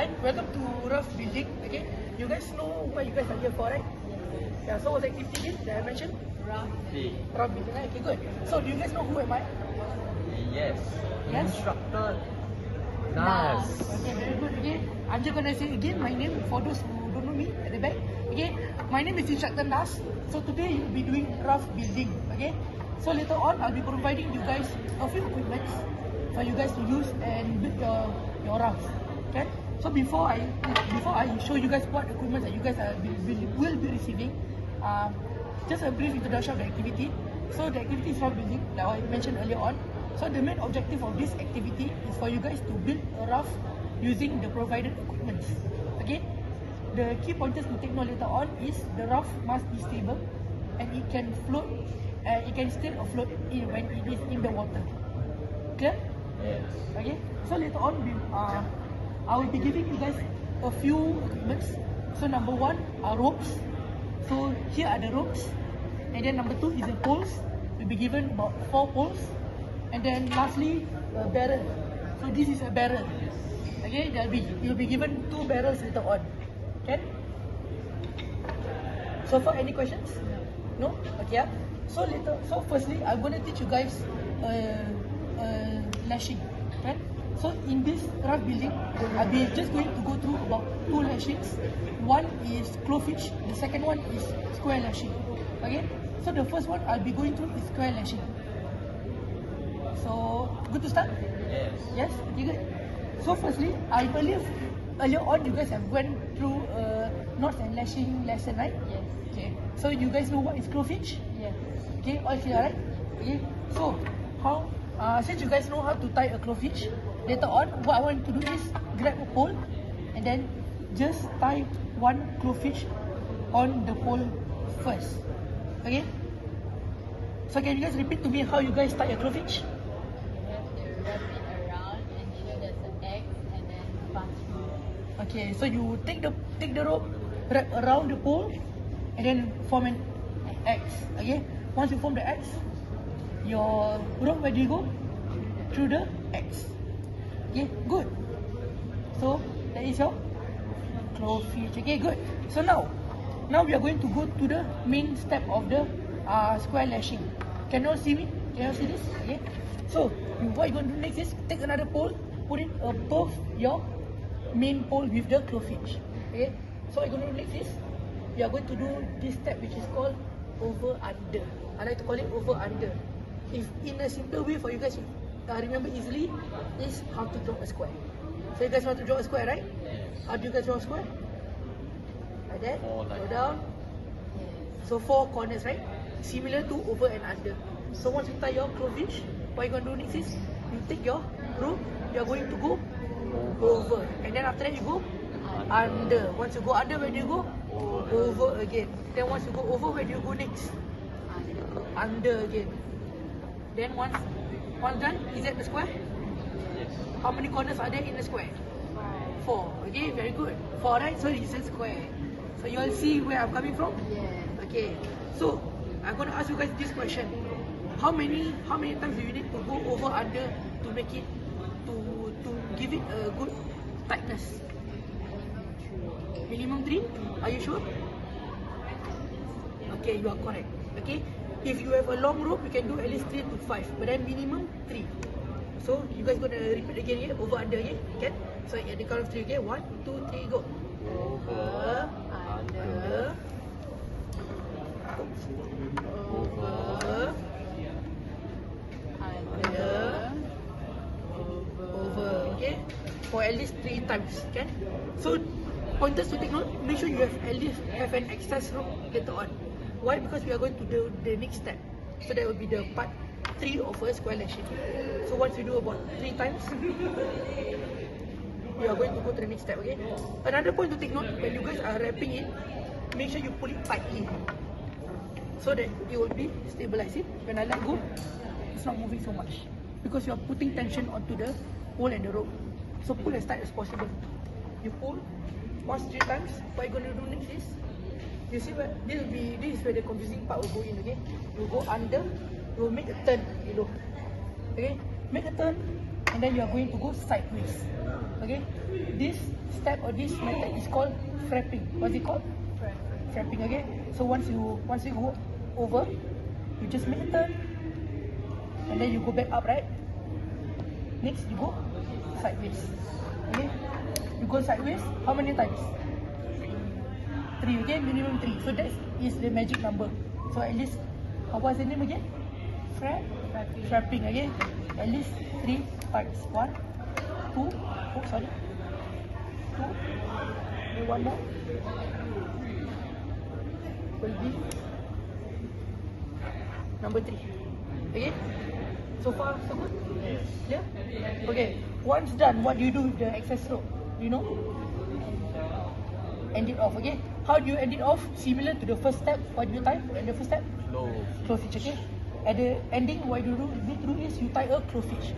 Hi, welcome to Raft building. Okay, you guys know what you guys are here for, right? Yeah, so what's the activity that I mentioned? Raft. Raft building, right? Okay, good. So do you guys know who am I? Yes. Yes? Instructor. Nice. Okay, very good. Okay, I'm just gonna say again my name for those who don't know me at the back. Okay, my name is Instructor Nas. So today you'll be doing Raft building. Okay, so later on I'll be providing you guys a few equipments for you guys to use and build your raft. Okay, so before I show you guys what equipment that you guys will be receiving, just a brief introduction of the activity. So the activity is raft building, like I mentioned earlier on. So the main objective of this activity is for you guys to build a raft using the provided equipment. Okay, the key pointers to take note later on is the raft must be stable and it can float. It can still afloat when it is in the water. Clear? Yes. Okay. So later on, I will be giving you guys a few equipments. So number one are ropes. So here are the ropes, and then number two is the poles. We'll be given about 4 poles, and then lastly a barrel. So this is a barrel. Okay, you'll be given 2 barrels later on. Okay. So far, any questions? No. Okay. So firstly, I'm gonna teach you guys lashing. Okay. So in this raft building, I'll be just going to go through about 2 lashings. One is clawfish, the second one is square lashing. Okay. So the first one I'll be going through is square lashing. So good to start? Yes. Yes? Okay, good. So firstly, I believe earlier on you guys have went through knots and lashing lesson, right? Yes. Okay. So you guys know what is clawfish? Yes. Okay, all clear, right? Okay. So since you guys know how to tie a clawfish, later on what I want to do is grab a pole and then just tie one clawfish on the pole first. Okay? So can you guys repeat to me how you guys tie a clawfish? You have to wrap it around, ensure there's an X, and then pass through. Okay, so you take the rope, wrap around the pole, and then form an X. Okay, once you form the X, your rope, where do you go? Through the X. Okay, good. So that is your clawfish. Okay, good. So now we are going to go to the main step of the square lashing. Can you all see me? Can you all see this? Okay. So what you're going to do next is take another pole, put it above your main pole with the clawfish. Okay. So what you're going to do next is we are going to do this step which is called over under. I like to call it over under. If in a simpler way for you guys remember easily is how to draw a square. So you guys want to draw a square, right? Yes. How do you guys draw a square? Like that. Or like Go down. So 4 corners, right? Similar to over and under. So once you tie your clawfish, what you're going to do next is you take your rope, you're going to go over, and then after that you go under. Once you go under, where do you go? Over again. Then once you go over, where do you go next? Under again. Then once done, is that the square? Yes. How many corners are there in the square? 4. Okay, very good. 4, right? So it's a square. So you all see where I'm coming from? Yes. Okay. So I'm gonna ask you guys this question. How many times do you need to go over under to make it to give it a good tightness? Minimum 3? Are you sure? Okay, you are correct. Okay. If you have a long rope, you can do at least 3 to 5, but then minimum 3. So you guys gonna repeat again here, over under again, okay? So at the count of 3, okay? 1, 2, 3, go. Over, under, over, under, over, okay? For at least 3 times, okay? So pointers to take note, make sure you have at least have an excess rope later on. Why? Because we are going to do the next step. So that will be the part 3 of a square lashing. So once you do about 3 times, you are going to go to the next step, okay? Another point to take note, when you guys are wrapping it, make sure you pull it tightly so that it will be stabilized. When I let go, it's not moving so much because you are putting tension onto the pole and the rope. So pull as tight as possible. You pull once 3 times. What you're going to do next is, you see where this is where the confusing part will go in, okay? You go under, you will make a turn below. Okay? Make a turn and then you are going to go sideways. Okay? This step of this method is called frapping. What's it called? Frapping. Okay. So once you go over, you just make a turn, and then you go back up, right? Next you go sideways. Okay. You go sideways. How many times? 3. Okay. Minimum 3. So that is the magic number. So at least, what's the name again? Frapping. Okay. At least 3 times. 1, 2. Oh, sorry. 2. And one more. Will be number 3. Okay. So far, so good? Yeah? Okay. Once done, what do you do with the excess rope? You know? End it off, okay? How do you end it off? Similar to the first step. What do you tie at the first step? Crowfish, okay? At the ending, what you do is you tie a crowfish.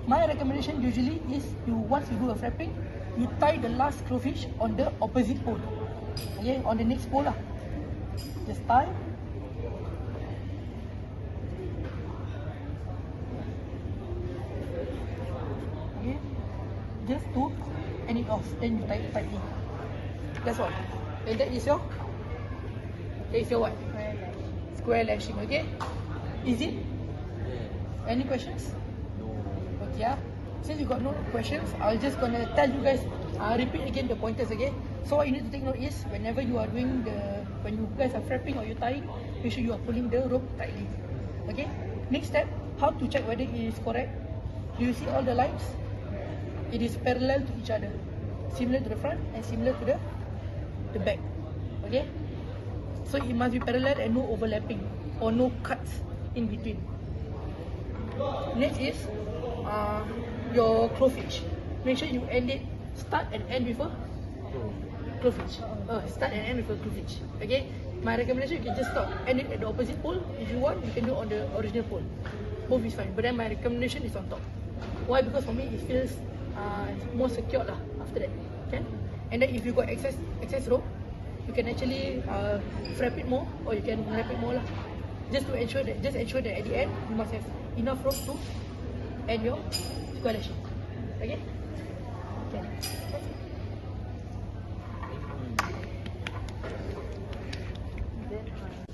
My recommendation usually is once you do a frapping, you tie the last crowfish on the opposite pole. Okay, on the next pole lah. Just tie. Okay, just to end it off. Then you tie it tightly. That's all. And that is your what? Square lashing. Okay. Easy? Any questions? No. Okay. Since you got no questions, I'll just gonna tell you guys. Repeat again the pointers. Okay. So what you need to take note is whenever you are doing when you guys are frapping or you tying, make sure you are pulling the rope tightly. Okay. Next step, how to check whether it is correct? Do you see all the lines? It is parallel to each other, similar to the front and similar to the back. Okay. So it must be parallel and no overlapping or no cuts in between. Next is your crowfish. Make sure you start and end with a crowfish. Start and end with a crowfish. Okay. My recommendation, you can just stop, end it at the opposite pole. If you want, you can do it on the original pole. Both is fine. But then my recommendation is on top. Why? Because for me it feels more secure lah after that. Okay. And then if you got excess rope, you can actually frap it more, or you can wrap it more lah. Just ensure that at the end you must have enough rope to end your square lashing. Okay? Okay.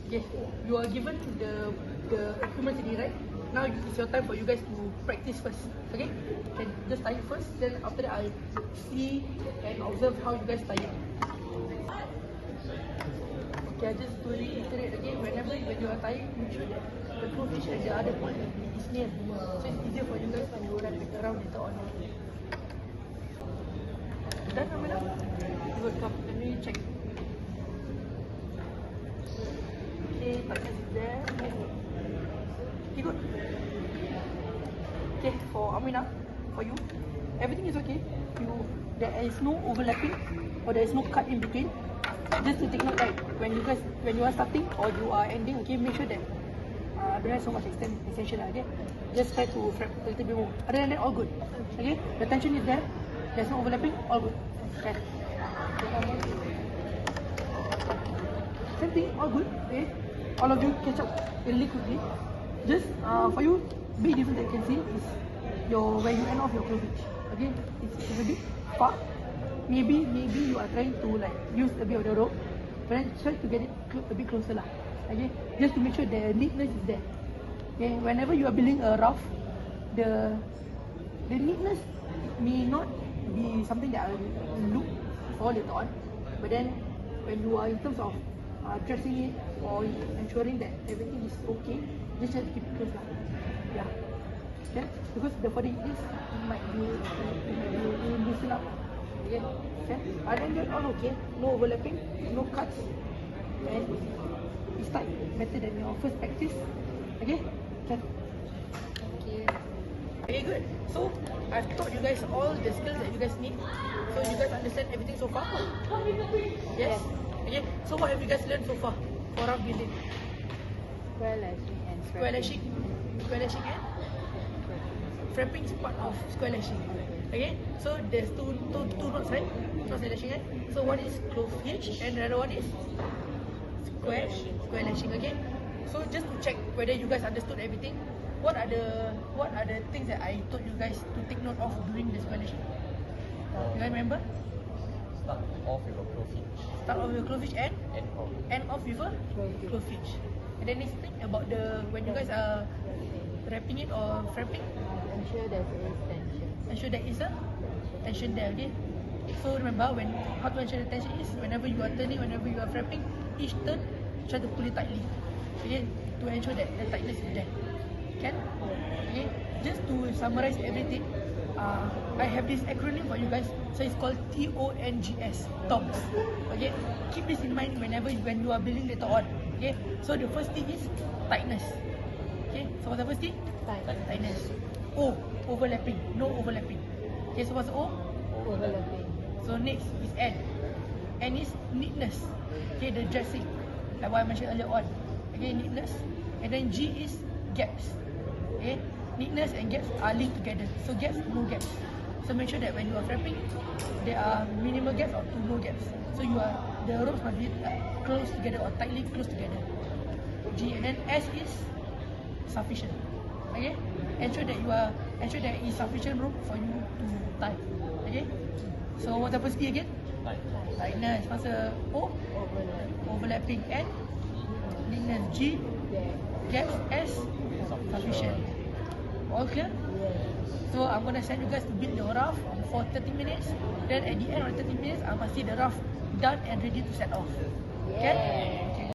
Okay. You are given the equipment today, right? Now it's your time for you guys to practice first. Okay? Can just tie it first, then after that I'll see and observe how you guys tie it. Okay, just to reiterate again, when you are tying, make sure that the crowfish and the other pole is near. So it's easier for you guys to wrap it around later on. Done, Amina? Good, come. Let me check. Okay, tightness is there. Okay, good. Okay, for Amina, for you, everything is okay. There is no overlapping or there is no cut in between. Just to take note, right, when you are starting or you are ending, okay, make sure that don't have so much extension, okay. Just try to frap a little bit more. Other than that, all good. Okay, the tension is there. There's no overlapping, all good. Okay. Same thing, all good. Okay, all of you catch up really quickly. Just for you, big difference that you can see is where you end off your crowfish. Okay, it's a bit far. Maybe you are trying to like use a bit of the rope, but then try to get it a bit closer lah. Okay, just to make sure the neatness is there. Okay, whenever you are building a raft, the neatness may not be something that I will look for later on, but then when you are in terms of dressing it or ensuring that everything is okay, just try to keep it close lah. Yeah. Okay, because the further it is, it might loosen up. Okay. Okay. Other than that, all okay. No overlapping, no cuts, and it's tight. Better than your first practice. Okay. Okay. Thank you. Okay, good. So I've taught you guys all the skills that you guys need. So you guys understand everything so far? Yes. Okay. So what have you guys learned so far for raft building? Square lashing and Square lashing. Square lashing and frapping is part of square lashing. Okay, so there's two knots, right? Knots and lashing, right? So one is crowfish and the other one is square lashing. Okay, so just to check whether you guys understood everything, what are the things that I told you guys to take note of during the square lashing? You guys remember? Start off with a crowfish. Start off with crayfish and End off. end off with a crayfish. And then next thing about the when you guys are wrapping it or frapping, Ensure there's always tension. ensure there is a tension there. Okay. So remember when how to ensure the tension is whenever you are turning, whenever you are frapping, each turn try to pull it tightly. Okay, to ensure that the tightness is there. Can? Okay. Just to summarize everything, I have this acronym for you guys. So it's called TONGS, TONGS. Okay. Keep this in mind when you are building later on. Okay. So the first thing is tightness. Okay. So what's the first thing? Tightness. O, overlapping. No overlapping. Okay. So what's O? Overlapping. So next is N. N is neatness. Okay, the dressing. Like what I mentioned earlier on. Okay, neatness. And then G is gaps. Okay, neatness and gaps are linked together. So gaps, no gaps. So make sure that when you are frapping, there are minimal gaps or no gaps. So the ropes must be close together or tightly close together. G and then S is sufficient. Okay, ensure there is sufficient room for you to tie. Okay. So what's the first key again? Tightness. What's the O? Overlapping. N? Neatness. G? Gaps. S? Sufficient. All clear? So I'm gonna send you guys to build the raft for 30 minutes. Then at the end of 30 minutes, I must see the raft done and ready to set off. Okay?